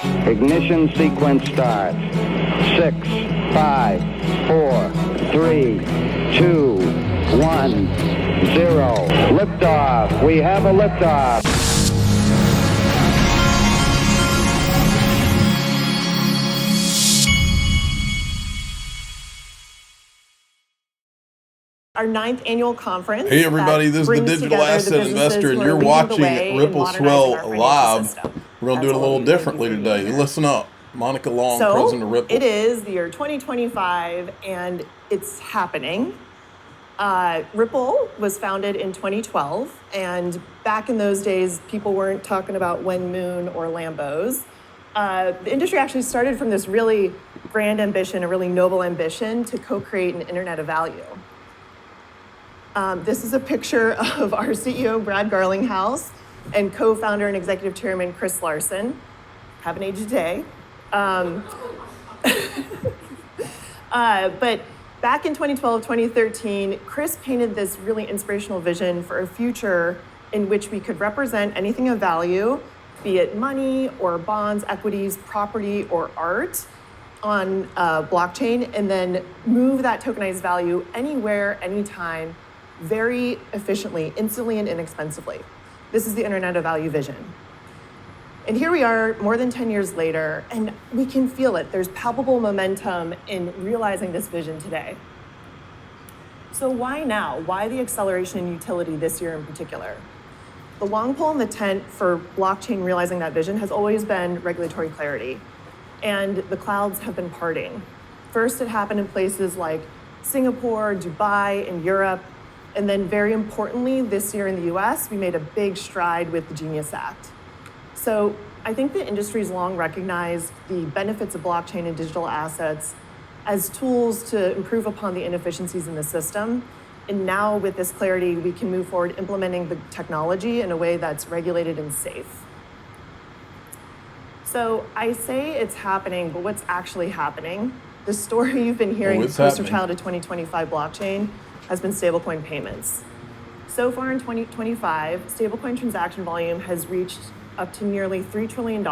Ignition sequence start. 6, 5, 4, 3, 2, 1, 0. Liftoff. We have a liftoff. Our 9th annual conference. Hey everybody, this is the Digital Asset Investor, and you're watching Ripple Swell live. We're going to do it a little differently today. Listen up. Monica Long, President of Ripple. It is the year 2025, and it's happening. Ripple was founded in 2012, and back in those days, people weren't talking about Wen Moon or Lambos. The industry actually started from this really grand ambition, a really noble ambition to co-create an internet of value. This is a picture of our CEO, Brad Garlinghouse, and co-founder and executive chairman, Chris Larson. Haven't aged a day. But back in 2012, 2013, Chris painted this really inspirational vision for a future in which we could represent anything of value, be it money or bonds, equities, property, or art, on blockchain, and then move that tokenized value anywhere, anytime, very efficiently, instantly, and inexpensively. This is the Internet of Value vision. And here we are more than 10 years later, and we can feel it. There's palpable momentum in realizing this vision today. So why now? Why the acceleration in utility this year in particular? The long pole in the tent for blockchain realizing that vision has always been regulatory clarity, and the clouds have been parting. First, it happened in places like Singapore, Dubai, and Europe. And then very importantly, this year in the US, we made a big stride with the Genius Act. So I think the industry's long recognized the benefits of blockchain and digital assets as tools to improve upon the inefficiencies in the system. And now with this clarity, we can move forward implementing the technology in a way that's regulated and safe. So I say it's happening, but what's actually happening? The story you've been hearing, poster child of 2025 blockchain, has been stablecoin payments. So far in 2025, stablecoin transaction volume has reached up to nearly $3 trillion,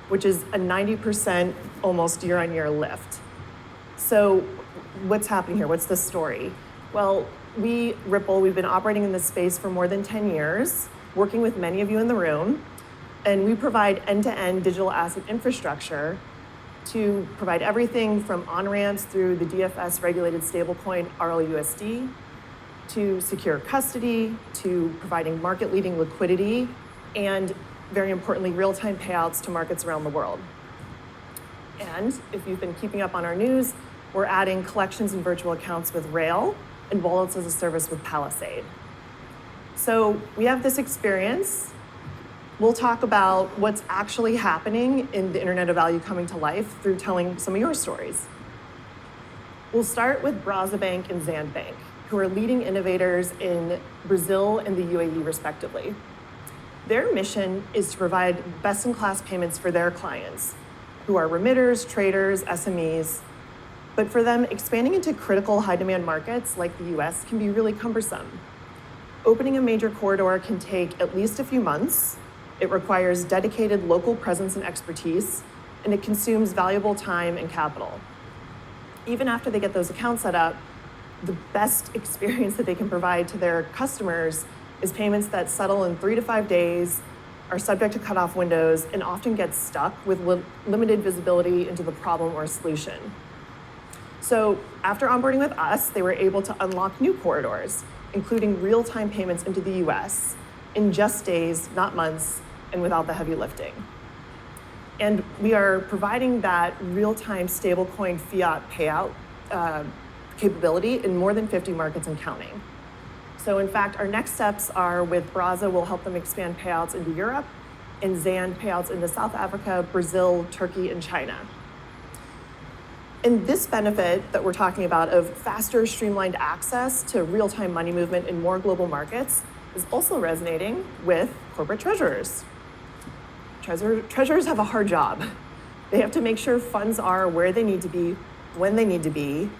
which is a 90% almost year-on-year lift. So what's happening here? What's the story? Well, Ripple, we've been operating in this space for more than 10 years, working with many of you in the room, and we provide end-to-end digital asset infrastructure to provide everything from on-ramps through the DFS-regulated stablecoin RLUSD, to secure custody, to providing market-leading liquidity, and very importantly, real-time payouts to markets around the world. And if you've been keeping up on our news, we're adding collections and virtual accounts with Rail and wallets as a service with Palisade. So we have this experience. We'll talk about what's actually happening in the Internet of Value coming to life through telling some of your stories. We'll start with Brasa Bank and Zand Bank, who are leading innovators in Brazil and the UAE, respectively. Their mission is to provide best-in-class payments for their clients, who are remitters, traders, SMEs. But for them, expanding into critical high-demand markets like the US can be really cumbersome. Opening a major corridor can take at least a few months. It requires dedicated local presence and expertise, and it consumes valuable time and capital. Even after they get those accounts set up, the best experience that they can provide to their customers is payments that settle in 3 to 5 days, are subject to cutoff windows, and often get stuck with limited visibility into the problem or solution. So after onboarding with us, they were able to unlock new corridors, including real-time payments into the US in just days, not months, and without the heavy lifting. And we are providing that real-time stablecoin fiat payout capability in more than 50 markets and counting. So in fact, our next steps are with Brasa, we'll help them expand payouts into Europe, and Zand payouts into South Africa, Brazil, Turkey, and China. And this benefit that we're talking about of faster, streamlined access to real-time money movement in more global markets is also resonating with corporate treasurers. Treasurers have a hard job. They have to make sure funds are where they need to be, when they need to be,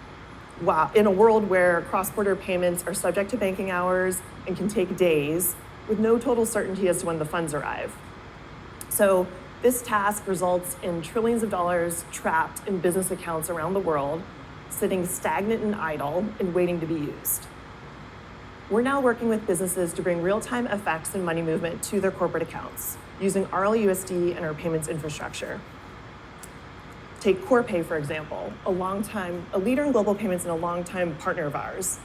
in a world where cross-border payments are subject to banking hours and can take days with no total certainty as to when the funds arrive. So This task results in trillions of dollars trapped in business accounts around the world, sitting stagnant and idle and waiting to be used. We're now working with businesses to bring real-time FX and money movement to their corporate accounts using RLUSD and our payments infrastructure. Take Corpay, for example, a leader in global payments and a longtime partner of ours.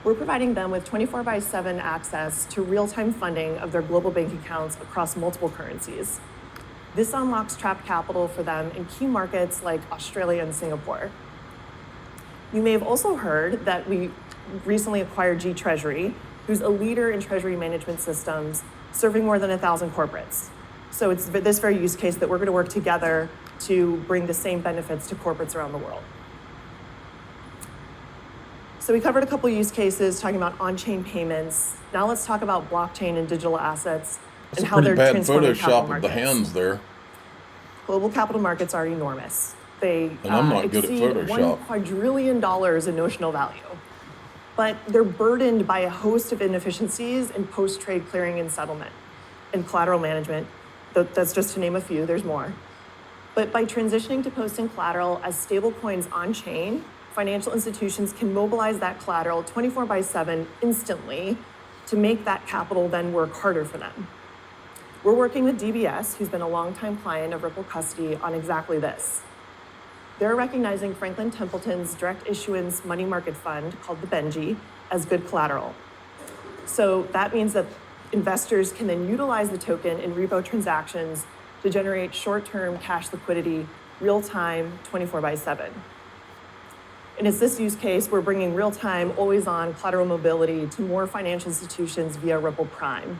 We're providing them with 24/7 access to real-time funding of their global bank accounts across multiple currencies. This unlocks trapped capital for them in key markets like Australia and Singapore. You may have also heard that we recently acquired G Treasury, who's a leader in treasury management systems, serving more than 1,000 corporates. So it's this very use case that we're going to work together to bring the same benefits to corporates around the world. So we covered a couple use cases talking about on-chain payments. Now let's talk about blockchain and digital assets and how they're transforming capital markets. That's a pretty bad Photoshop of the hands there. Global capital markets are enormous. They I'm not good at exceed Photoshop. $1 quadrillion in notional value. But they're burdened by a host of inefficiencies in post-trade clearing and settlement and collateral management. That's just to name a few, there's more. But by transitioning to posting collateral as stablecoins on-chain, financial institutions can mobilize that collateral 24/7 instantly to make that capital then work harder for them. We're working with DBS, who's been a longtime client of Ripple Custody, on exactly this. They're recognizing Franklin Templeton's direct issuance money market fund called the Benji as good collateral. So that means that investors can then utilize the token in repo transactions to generate short-term cash liquidity, real-time, 24/7. And it's this use case we're bringing real-time, always-on collateral mobility to more financial institutions via Ripple Prime,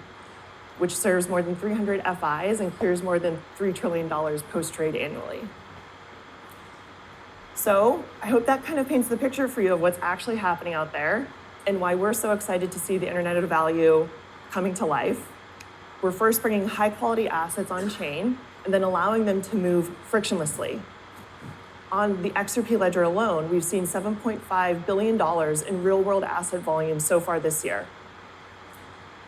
which serves more than 300 FIs and clears more than $3 trillion post-trade annually. So I hope that kind of paints the picture for you of what's actually happening out there and why we're so excited to see the Internet of Value coming to life. We're first bringing high-quality assets on-chain and then allowing them to move frictionlessly. On the XRP ledger alone, we've seen $7.5 billion in real-world asset volume so far this year.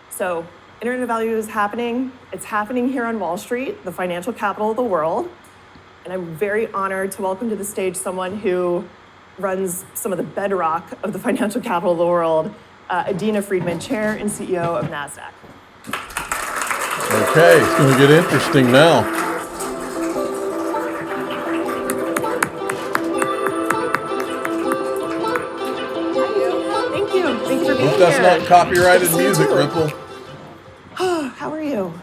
So Internet of Value is happening. It's happening here on Wall Street, the financial capital of the world. And I'm very honored to welcome to the stage someone who runs some of the bedrock of the financial capital of the world, Adena Friedman, Chair and CEO of Nasdaq. Okay, it's going to get interesting now. Thank you. Thanks for being here. That's not copyrighted music, Ripple. How are you?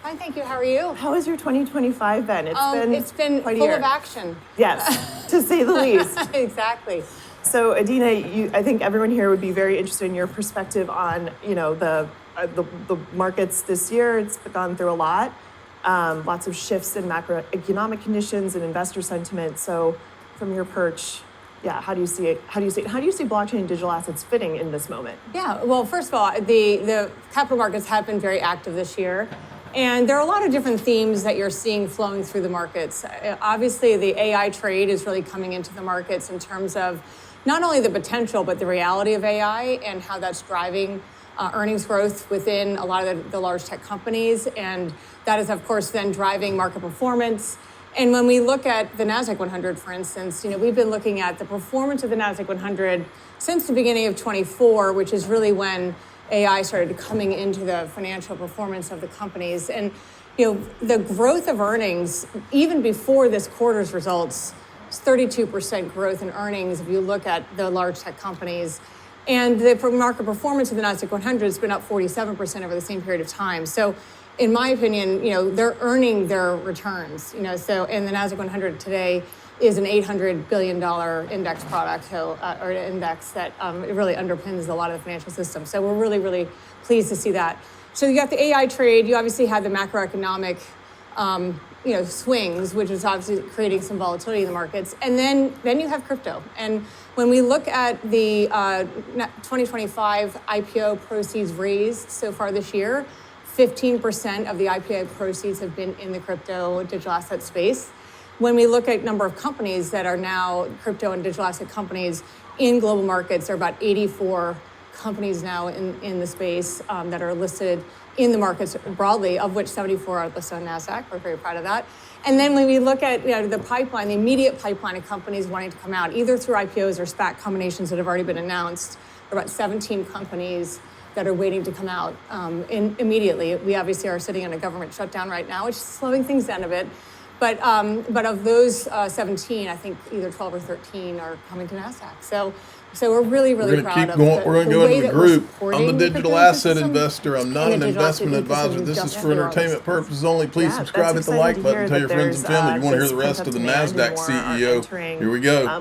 Fine, thank you. How are you? How has your 2025 been? It's been quite a full year. of action. Yes, to say the least. Exactly. So, Adena, I think everyone here would be very interested in your perspective on, the markets this year. It's gone through a lot, lots of shifts in macroeconomic conditions and investor sentiment. So, from your perch, how do you see it? How do you see blockchain and digital assets fitting in this moment? Yeah. Well, first of all, the capital markets have been very active this year. And there are a lot of different themes that you're seeing flowing through the markets. Obviously, the AI trade is really coming into the markets in terms of not only the potential, but the reality of AI and how that's driving earnings growth within a lot of the large tech companies. And that is, of course, then driving market performance. And when we look at the Nasdaq 100, for instance, we've been looking at the performance of the Nasdaq 100 since the beginning of 24, which is really when AI started coming into the financial performance of the companies. And, the growth of earnings, even before this quarter's results, is 32% growth in earnings if you look at the large tech companies. And the market performance of the Nasdaq 100 has been up 47% over the same period of time. So in my opinion, they're earning their returns, so, and the Nasdaq 100 today is an $800 billion index product, or an index that it really underpins a lot of the financial system. So we're really, really pleased to see that. So you got the AI trade. You obviously had the macroeconomic, swings, which is obviously creating some volatility in the markets. And then you have crypto. And when we look at the 2025 IPO proceeds raised so far this year, 15% of the IPO proceeds have been in the crypto digital asset space. When we look at number of companies that are now crypto and digital asset companies in global markets, there are about 84 companies now in the space that are listed in the markets broadly, of which 74 are listed on Nasdaq. We're very proud of that. And then when we look at the pipeline, the immediate pipeline of companies wanting to come out, either through IPOs or SPAC combinations that have already been announced, there are about 17 companies that are waiting to come out immediately. We obviously are sitting in a government shutdown right now, which is slowing things down a bit. But of those 17, I think either 12 or 13 are coming to Nasdaq. So we're really proud of We're going to go into the group. I'm a digital asset investor. I'm not an investment advisor. This is for entertainment purposes only. Please subscribe, hit the like button, tell your friends and family. You want to hear the rest of the Nasdaq CEO. Here we go.